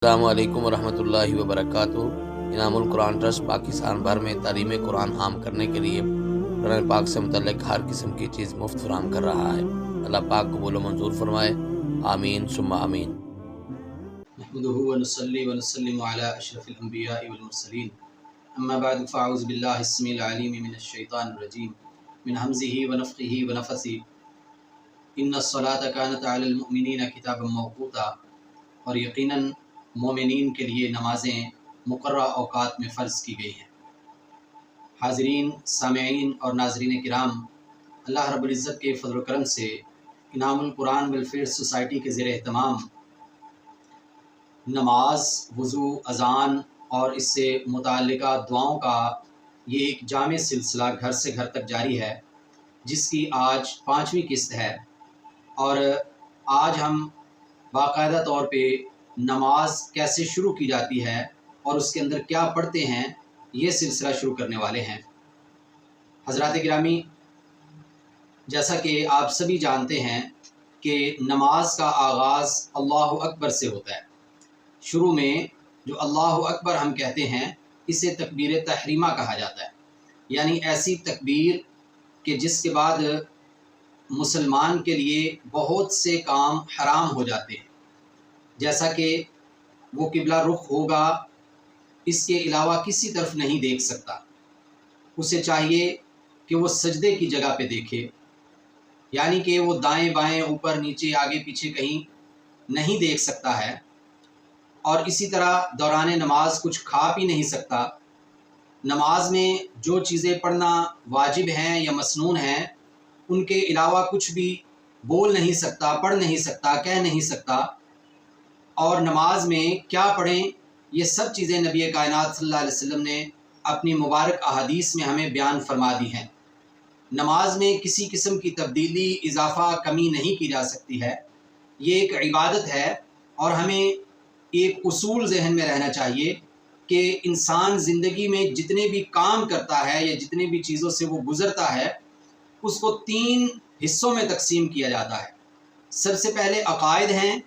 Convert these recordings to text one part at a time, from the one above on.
السلام علیکم ورحمۃ اللہ وبرکاتہ۔ انعام القرآن ٹرسٹ پاکستان بھر میں تعلیم قرآن عام کرنے کے لیے قرآن پاک سے متعلق ہر قسم کی چیز مفت فراہم کر رہا ہے۔ اللہ پاک قبول و منظور فرمائے، آمین ثم آمین۔ نحمده ونصلي ونسلم على اشرف الانبیاء والمرسلین، اما بعد فاعوذ باللہ السمیع العلیم من الشیطان الرجیم من حمزه ونفخه ونفثه۔ ان الصلاة كانت على المؤمنین کتابا موقوتا، اور یقیناً مومنین کے لیے نمازیں مقررہ اوقات میں فرض کی گئی ہیں۔ حاضرین، سامعین اور ناظرین کرام، اللہ رب العزت کے فضل و کرم سے انعام القرآن ویلفیئر سوسائٹی کے زیر اہتمام نماز، وضو، اذان اور اس سے متعلقہ دعاؤں کا یہ ایک جامع سلسلہ گھر سے گھر تک جاری ہے، جس کی آج 5ویں قسط ہے۔ اور آج ہم باقاعدہ طور پہ نماز کیسے شروع کی جاتی ہے اور اس کے اندر کیا پڑھتے ہیں، یہ سلسلہ شروع کرنے والے ہیں۔ حضرات گرامی، جیسا کہ آپ سبھی جانتے ہیں کہ نماز کا آغاز اللہ اکبر سے ہوتا ہے۔ شروع میں جو اللہ اکبر ہم کہتے ہیں، اسے تکبیر تحریمہ کہا جاتا ہے، یعنی ایسی تکبیر کہ جس کے بعد مسلمان کے لیے بہت سے کام حرام ہو جاتے ہیں، جیسا کہ وہ قبلہ رخ ہوگا، اس کے علاوہ کسی طرف نہیں دیکھ سکتا، اسے چاہیے کہ وہ سجدے کی جگہ پہ دیکھے، یعنی کہ وہ دائیں بائیں اوپر نیچے آگے پیچھے کہیں نہیں دیکھ سکتا ہے، اور اسی طرح دوران نماز کچھ کھا پی نہیں سکتا۔ نماز میں جو چیزیں پڑھنا واجب ہیں یا مسنون ہیں، ان کے علاوہ کچھ بھی بول نہیں سکتا، پڑھ نہیں سکتا، کہہ نہیں سکتا۔ اور نماز میں کیا پڑھیں، یہ سب چیزیں نبی کائنات صلی اللہ علیہ وسلم نے اپنی مبارک احادیث میں ہمیں بیان فرما دی ہیں۔ نماز میں کسی قسم کی تبدیلی، اضافہ، کمی نہیں کی جا سکتی ہے۔ یہ ایک عبادت ہے، اور ہمیں ایک اصول ذہن میں رہنا چاہیے کہ انسان زندگی میں جتنے بھی کام کرتا ہے یا جتنے بھی چیزوں سے وہ گزرتا ہے، اس کو 3 حصوں میں تقسیم کیا جاتا ہے۔ سب سے پہلے عقائد ہیں،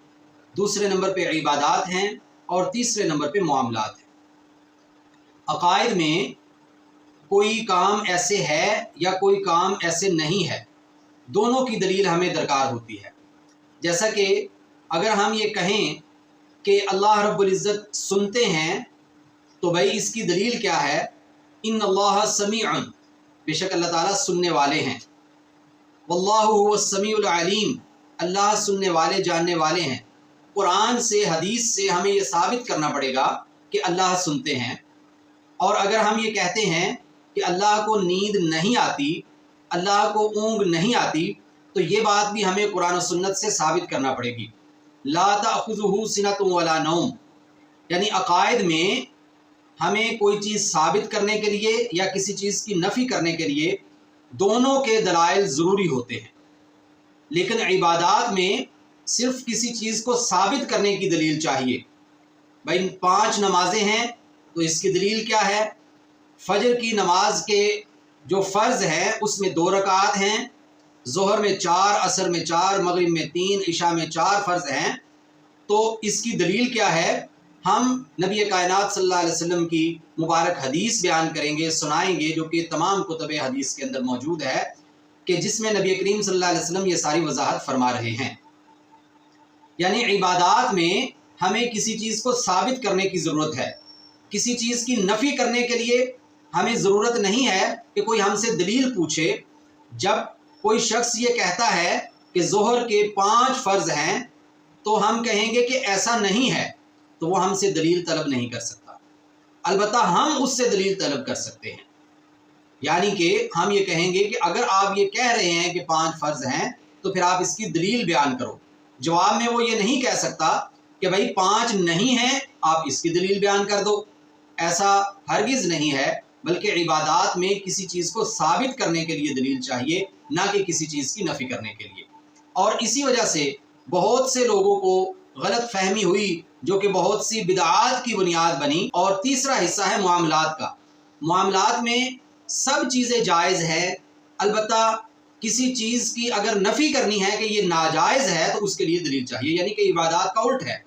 دوسرے نمبر پہ عبادات ہیں، اور تیسرے نمبر پہ معاملات ہیں۔ عقائد میں کوئی کام ایسے ہے یا کوئی کام ایسے نہیں ہے، دونوں کی دلیل ہمیں درکار ہوتی ہے۔ جیسا کہ اگر ہم یہ کہیں کہ اللہ رب العزت سنتے ہیں، تو بھائی اس کی دلیل کیا ہے؟ ان اللہ سمیع، بے شک اللہ تعالیٰ سننے والے ہیں۔ واللہ هو السمیع العلیم، اللہ سننے والے، جاننے والے ہیں۔ قرآن سے، حدیث سے ہمیں یہ ثابت کرنا پڑے گا کہ اللہ سنتے ہیں۔ اور اگر ہم یہ کہتے ہیں کہ اللہ کو نیند نہیں آتی، اللہ کو اونگ نہیں آتی، تو یہ بات بھی ہمیں قرآن و سنت سے ثابت کرنا پڑے گی۔ لا تأخذہ سنۃ ولا نوم، یعنی عقائد میں ہمیں کوئی چیز ثابت کرنے کے لیے یا کسی چیز کی نفی کرنے کے لیے دونوں کے دلائل ضروری ہوتے ہیں۔ لیکن عبادات میں صرف کسی چیز کو ثابت کرنے کی دلیل چاہیے۔ بھائی 5 نمازیں ہیں، تو اس کی دلیل کیا ہے؟ فجر کی نماز کے جو فرض ہے اس میں 2 رکعات ہیں، ظہر میں 4، عصر میں 4، مغرب میں 3، عشاء میں 4 فرض ہیں۔ تو اس کی دلیل کیا ہے؟ ہم نبی کائنات صلی اللہ علیہ وسلم کی مبارک حدیث بیان کریں گے، سنائیں گے، جو کہ تمام کتب حدیث کے اندر موجود ہے، کہ جس میں نبی کریم صلی اللہ علیہ وسلم یہ ساری وضاحت فرما رہے ہیں۔ یعنی عبادات میں ہمیں کسی چیز کو ثابت کرنے کی ضرورت ہے، کسی چیز کی نفی کرنے کے لیے ہمیں ضرورت نہیں ہے کہ کوئی ہم سے دلیل پوچھے۔ جب کوئی شخص یہ کہتا ہے کہ ظہر کے 5 فرض ہیں، تو ہم کہیں گے کہ ایسا نہیں ہے، تو وہ ہم سے دلیل طلب نہیں کر سکتا۔ البتہ ہم اس سے دلیل طلب کر سکتے ہیں، یعنی کہ ہم یہ کہیں گے کہ اگر آپ یہ کہہ رہے ہیں کہ 5 فرض ہیں، تو پھر آپ اس کی دلیل بیان کرو۔ جواب میں وہ یہ نہیں کہہ سکتا کہ بھائی 5 نہیں ہیں، آپ اس کی دلیل بیان کر دو، ایسا ہرگز نہیں ہے۔ بلکہ عبادات میں کسی چیز کو ثابت کرنے کے لیے دلیل چاہیے، نہ کہ کسی چیز کی نفی کرنے کے لیے۔ اور اسی وجہ سے بہت سے لوگوں کو غلط فہمی ہوئی، جو کہ بہت سی بدعات کی بنیاد بنی۔ اور تیسرا حصہ ہے معاملات کا۔ معاملات میں سب چیزیں جائز ہیں، البتہ کسی چیز کی اگر نفی کرنی ہے کہ یہ ناجائز ہے، تو اس کے لیے دلیل چاہیے، یعنی کہ عبادات کا الٹ ہے۔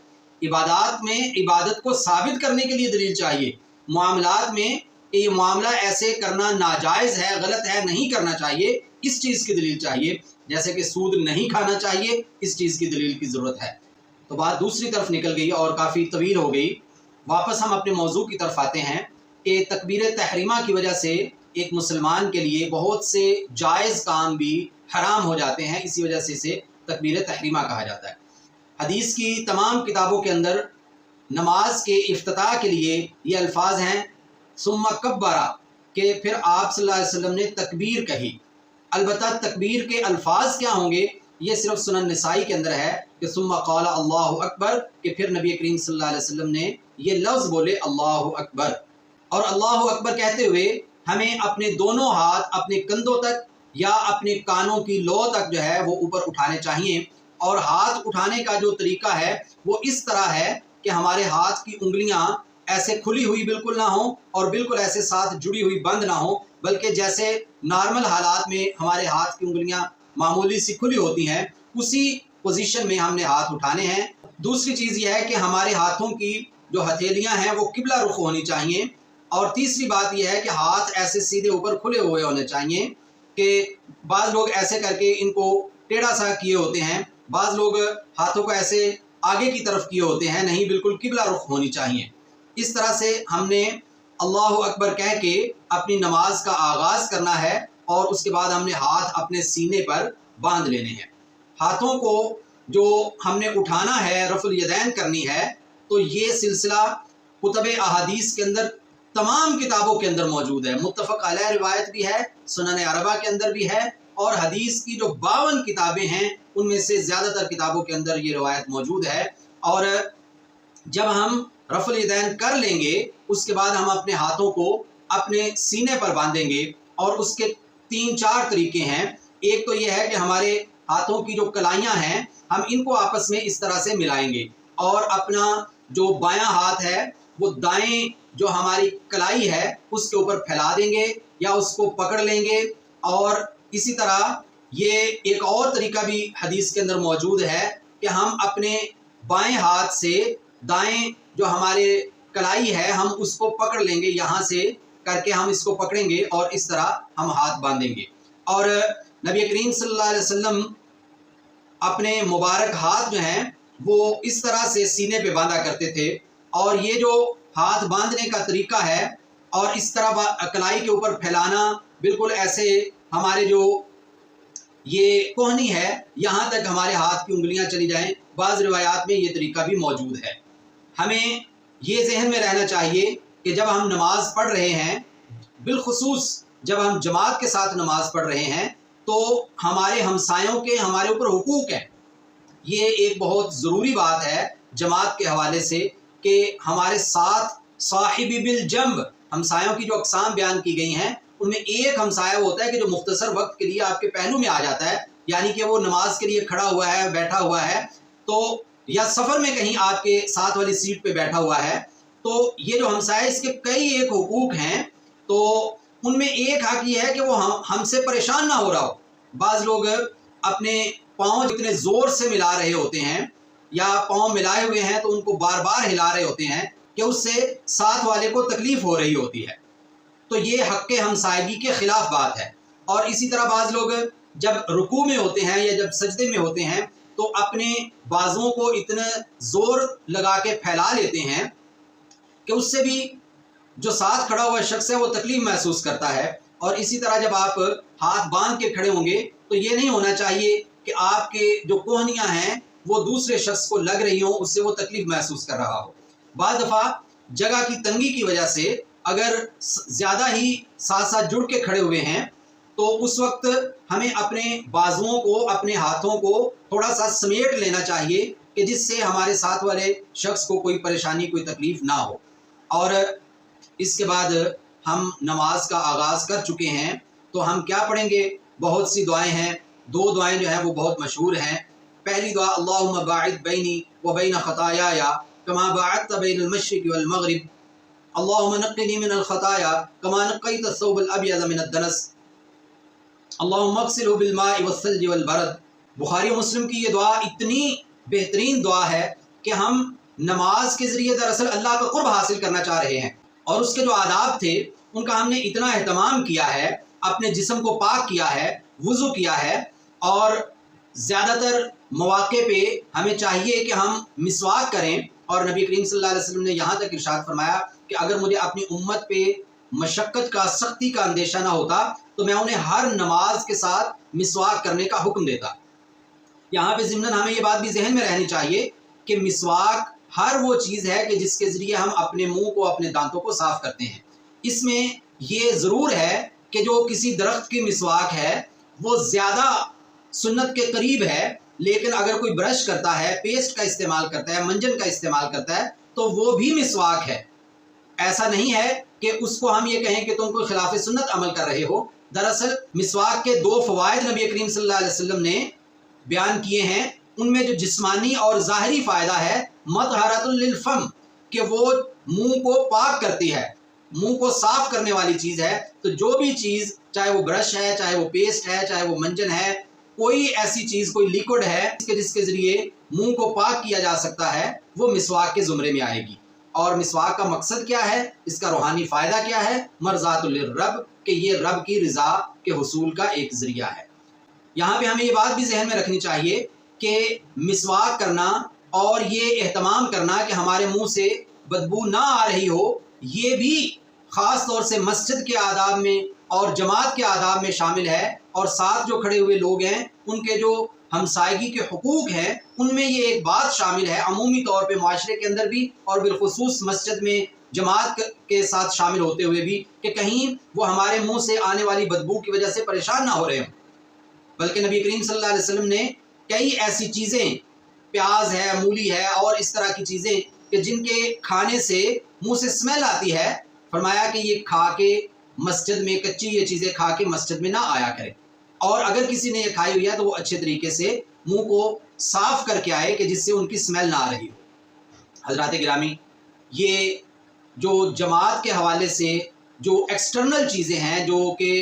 عبادات میں عبادت کو ثابت کرنے کے لیے دلیل چاہیے، معاملات میں کہ یہ معاملہ ایسے کرنا ناجائز ہے، غلط ہے، نہیں کرنا چاہیے، اس چیز کی دلیل چاہیے، جیسے کہ سود نہیں کھانا چاہیے، اس چیز کی دلیل کی ضرورت ہے۔ تو بات دوسری طرف نکل گئی اور کافی طویل ہو گئی۔ واپس ہم اپنے موضوع کی طرف آتے ہیں کہ تکبیر تحریمہ کی وجہ سے ایک مسلمان کے لیے بہت سے جائز کام بھی حرام ہو جاتے ہیں، اسی وجہ سے اسے تکبیر تحریمہ کہا جاتا ہے۔ حدیث کی تمام کتابوں کے اندر نماز کے افتتاح کے لیے یہ الفاظ ہیں ثم کبرا، کہ پھر آپ صلی اللہ علیہ وسلم نے تکبیر کہی۔ البتہ تکبیر کے الفاظ کیا ہوں گے یہ صرف سنن نسائی کے اندر ہے کہ ثم قال اللہ اکبر، کہ پھر نبی کریم صلی اللہ علیہ وسلم نے یہ لفظ بولے اللہ اکبر، اور اللہ اکبر کہتے ہوئے ہمیں اپنے دونوں ہاتھ اپنے کندھوں تک یا اپنے کانوں کی لو تک جو ہے وہ اوپر اٹھانے چاہیے، اور ہاتھ اٹھانے کا جو طریقہ ہے وہ اس طرح ہے کہ ہمارے ہاتھ کی انگلیاں ایسے کھلی ہوئی بالکل نہ ہوں اور بالکل ایسے ساتھ جڑی ہوئی بند نہ ہوں، بلکہ جیسے نارمل حالات میں ہمارے ہاتھ کی انگلیاں معمولی سی کھلی ہوتی ہیں اسی پوزیشن میں ہم نے ہاتھ اٹھانے ہیں۔ دوسری چیز یہ ہے کہ ہمارے ہاتھوں کی جو ہتھیلیاں ہیں وہ قبلہ رخ ہونی چاہیے، اور تیسری بات یہ ہے کہ ہاتھ ایسے سیدھے اوپر کھلے ہوئے ہونے چاہیے، کہ بعض لوگ ایسے کر کے ان کو ٹیڑھا سا کیے ہوتے ہیں، بعض لوگ ہاتھوں کو ایسے آگے کی طرف کیے ہوتے ہیں، نہیں، بالکل قبلہ رخ ہونی چاہیے۔ اس طرح سے ہم نے اللہ اکبر کہہ کے اپنی نماز کا آغاز کرنا ہے، اور اس کے بعد ہم نے ہاتھ اپنے سینے پر باندھ لینے ہیں۔ ہاتھوں کو جو ہم نے اٹھانا ہے، رفع الیدین کرنی ہے، تو یہ سلسلہ کتب احادیث کے اندر تمام کتابوں کے اندر موجود ہے، متفق علیہ روایت بھی ہے، سنن اربعہ کے اندر بھی ہے، اور حدیث کی جو 52 کتابیں ہیں ان میں سے زیادہ تر کتابوں کے اندر یہ روایت موجود ہے۔ اور جب ہم رفع الیدین کر لیں گے اس کے بعد ہم اپنے ہاتھوں کو اپنے سینے پر باندھیں گے، اور اس کے 3-4 طریقے ہیں۔ ایک تو یہ ہے کہ ہمارے ہاتھوں کی جو کلائیاں ہیں ہم ان کو آپس میں اس طرح سے ملائیں گے، اور اپنا جو بایاں ہاتھ ہے وہ دائیں جو ہماری کلائی ہے اس کے اوپر پھیلا دیں گے یا اس کو پکڑ لیں گے، اور اسی طرح یہ ایک اور طریقہ بھی حدیث کے اندر موجود ہے کہ ہم اپنے بائیں ہاتھ سے دائیں جو ہمارے کلائی ہے ہم اس کو پکڑ لیں گے، یہاں سے کر کے ہم اس کو پکڑیں گے اور اس طرح ہم ہاتھ باندھیں گے۔ اور نبی کریم صلی اللہ علیہ وسلم اپنے مبارک ہاتھ جو ہیں وہ اس طرح سے سینے پہ باندھا کرتے تھے، اور یہ جو ہاتھ باندھنے کا طریقہ ہے اور اس طرح کلائی کے اوپر پھیلانا، بالکل ایسے ہمارے جو یہ کوہنی ہے یہاں تک ہمارے ہاتھ کی انگلیاں چلی جائیں، بعض روایات میں یہ طریقہ بھی موجود ہے۔ ہمیں یہ ذہن میں رہنا چاہیے کہ جب ہم نماز پڑھ رہے ہیں، بالخصوص جب ہم جماعت کے ساتھ نماز پڑھ رہے ہیں، تو ہمارے ہمسایوں کے ہمارے اوپر حقوق ہیں۔ یہ ایک بہت ضروری بات ہے جماعت کے حوالے سے کہ ہمارے ساتھ صاحبی بالجنب، ہمسایوں کی جو اقسام بیان کی گئی ہیں ان میں ایک ہمسایہ ہوتا ہے کہ جو مختصر وقت کے لیے آپ کے پہلو میں آ جاتا ہے، یعنی کہ وہ نماز کے لیے کھڑا ہوا ہے، بیٹھا ہوا ہے، تو یا سفر میں کہیں آپ کے ساتھ والی سیٹ پہ بیٹھا ہوا ہے، تو یہ جو ہمسایہ اس کے کئی ایک حقوق ہیں، تو ان میں ایک حق یہ ہے کہ وہ ہم سے پریشان نہ ہو رہا ہو۔ بعض لوگ اپنے پاؤں اتنے زور سے ملا رہے ہوتے ہیں یا پاؤں ملائے ہوئے ہیں تو ان کو بار بار ہلا رہے ہوتے ہیں کہ اس سے ساتھ والے کو تکلیف ہو رہی ہوتی ہے، تو یہ حق ہمسائیگی کے خلاف بات ہے۔ اور اسی طرح بعض لوگ جب رکوع میں ہوتے ہیں یا جب سجدے میں ہوتے ہیں تو اپنے بازوؤں کو اتنا زور لگا کے پھیلا لیتے ہیں کہ اس سے بھی جو ساتھ کھڑا ہوا شخص ہے وہ تکلیف محسوس کرتا ہے۔ اور اسی طرح جب آپ ہاتھ باندھ کے کھڑے ہوں گے تو یہ نہیں ہونا چاہیے کہ آپ کے جو کوہنیاں ہیں وہ دوسرے شخص کو لگ رہی ہوں، اس سے وہ تکلیف محسوس کر رہا ہو۔ بعض دفعہ جگہ کی تنگی کی وجہ سے اگر زیادہ ہی ساتھ ساتھ جڑ کے کھڑے ہوئے ہیں تو اس وقت ہمیں اپنے بازوؤں کو، اپنے ہاتھوں کو تھوڑا سا سمیٹ لینا چاہیے کہ جس سے ہمارے ساتھ والے شخص کو کوئی پریشانی، کوئی تکلیف نہ ہو۔ اور اس کے بعد ہم نماز کا آغاز کر چکے ہیں تو ہم کیا پڑھیں گے؟ بہت سی دعائیں ہیں، 2 دعائیں جو ہیں وہ بہت مشہور ہیں۔ پہلی دعا اللہم باعد بینی و بین خطایای کما باعدت بین المشرق والمغرب اللہم نقنی من الخطایا کما نقیت الثوب الابیض من الدنس اللہم اغسلہ بالماء والثلج والبرد۔ بخاری و مسلم کی یہ دعا اتنی بہترین دعا ہے کہ ہم نماز کے ذریعے دراصل اللہ کا قرب حاصل کرنا چاہ رہے ہیں، اور اس کے جو آداب تھے ان کا ہم نے اتنا اہتمام کیا ہے، اپنے جسم کو پاک کیا ہے، وضو کیا ہے، اور زیادہ تر مواقع پہ ہمیں چاہیے کہ ہم مسواک کریں، اور نبی کریم صلی اللہ علیہ وسلم نے یہاں تک ارشاد فرمایا کہ اگر مجھے اپنی امت پہ مشقت کا، سختی کا اندیشہ نہ ہوتا تو میں انہیں ہر نماز کے ساتھ مسواک کرنے کا حکم دیتا۔ یہاں پہ ضمناً ہمیں یہ بات بھی ذہن میں رہنی چاہیے کہ مسواک ہر وہ چیز ہے کہ جس کے ذریعے ہم اپنے منہ کو، اپنے دانتوں کو صاف کرتے ہیں۔ اس میں یہ ضرور ہے کہ جو کسی درخت کی مسواک ہے وہ زیادہ سنت کے قریب ہے، لیکن اگر کوئی برش کرتا ہے، پیسٹ کا استعمال کرتا ہے، منجن کا استعمال کرتا ہے تو وہ بھی مسواک ہے۔ ایسا نہیں ہے کہ اس کو ہم یہ کہیں کہ تم کوئی خلاف سنت عمل کر رہے ہو۔ دراصل مسواک کے 2 فوائد نبی کریم صلی اللہ علیہ وسلم نے بیان کیے ہیں، ان میں جو جسمانی اور ظاہری فائدہ ہے مطہرۃ للفم، کہ وہ منہ کو پاک کرتی ہے، منہ کو صاف کرنے والی چیز ہے۔ تو جو بھی چیز، چاہے وہ برش ہے، چاہے وہ پیسٹ ہے، چاہے وہ منجن ہے، کوئی ایسی چیز، کوئی لیکوڈ ہے جس کے ذریعے منہ کو پاک کیا جا سکتا ہے، وہ مسواک کے زمرے میں آئے گی۔ اور مسواک کا مقصد کیا ہے، اس کا روحانی فائدہ کیا ہے؟ مرضات للرب، کہ یہ رب کی رضا کے حصول کا ایک ذریعہ ہے۔ یہاں پہ ہمیں یہ بات بھی ذہن میں رکھنی چاہیے کہ مسواک کرنا اور یہ اہتمام کرنا کہ ہمارے منہ سے بدبو نہ آ رہی ہو، یہ بھی خاص طور سے مسجد کے آداب میں اور جماعت کے آداب میں شامل ہے، اور ساتھ جو کھڑے ہوئے لوگ ہیں ان کے جو ہمسائیگی کے حقوق ہیں ان میں یہ ایک بات شامل ہے، عمومی طور پہ معاشرے کے اندر بھی اور بالخصوص مسجد میں جماعت کے ساتھ شامل ہوتے ہوئے بھی، کہ کہیں وہ ہمارے منہ سے آنے والی بدبو کی وجہ سے پریشان نہ ہو رہے ہوں۔ بلکہ نبی کریم صلی اللہ علیہ وسلم نے کئی ایسی چیزیں، پیاز ہے، مولی ہے اور اس طرح کی چیزیں کہ جن کے کھانے سے منہ سے اسمیل آتی ہے، فرمایا کہ یہ کھا کے مسجد میں، کچی یہ چیزیں کھا کے مسجد میں نہ آیا کرے، اور اگر کسی نے یہ کھائی ہوئی ہے تو وہ اچھے طریقے سے منہ کو صاف کر کے آئے کہ جس سے ان کی اسمیل نہ آ رہی ہو۔ حضرات گرامی، یہ جو جماعت کے حوالے سے جو ایکسٹرنل چیزیں ہیں، جو کہ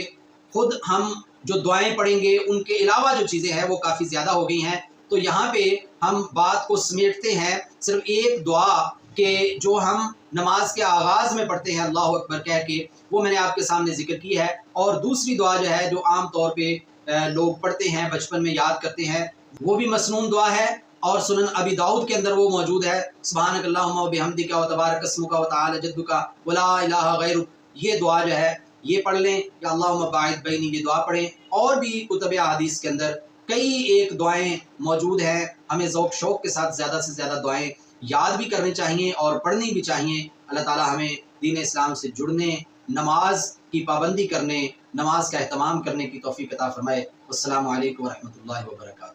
خود ہم جو دعائیں پڑھیں گے ان کے علاوہ جو چیزیں ہیں وہ کافی زیادہ ہو گئی ہیں، تو یہاں پہ ہم بات کو سمیٹتے ہیں صرف ایک دعا کہ جو ہم نماز کے آغاز میں پڑھتے ہیں اللہ اکبر کہہ کے، وہ میں نے آپ کے سامنے ذکر کی ہے، اور دوسری دعا جو ہے جو عام طور پہ لوگ پڑھتے ہیں، بچپن میں یاد کرتے ہیں، وہ بھی مسنون دعا ہے، اور سنن ابی داؤد کے اندر وہ موجود ہے، سبحانک اللہم و بحمدک و تبارک اسمک و تعالی جدک ولا الہ غیرک۔ یہ دعا جو ہے یہ پڑھ لیں، یا اللہم باعث بینی، یہ دعا پڑھیں۔ اور بھی کتب احادیث کے اندر کئی ایک دعائیں موجود ہیں، ہمیں ذوق شوق کے ساتھ زیادہ سے زیادہ دعائیں یاد بھی کرنی چاہیے اور پڑھنی بھی چاہیے۔ اللہ تعالی ہمیں دین اسلام سے جڑنے، نماز کی پابندی کرنے، نماز کا اہتمام کرنے کی توفیق عطا فرمائے۔ السلام علیکم ورحمۃ اللہ وبرکاتہ۔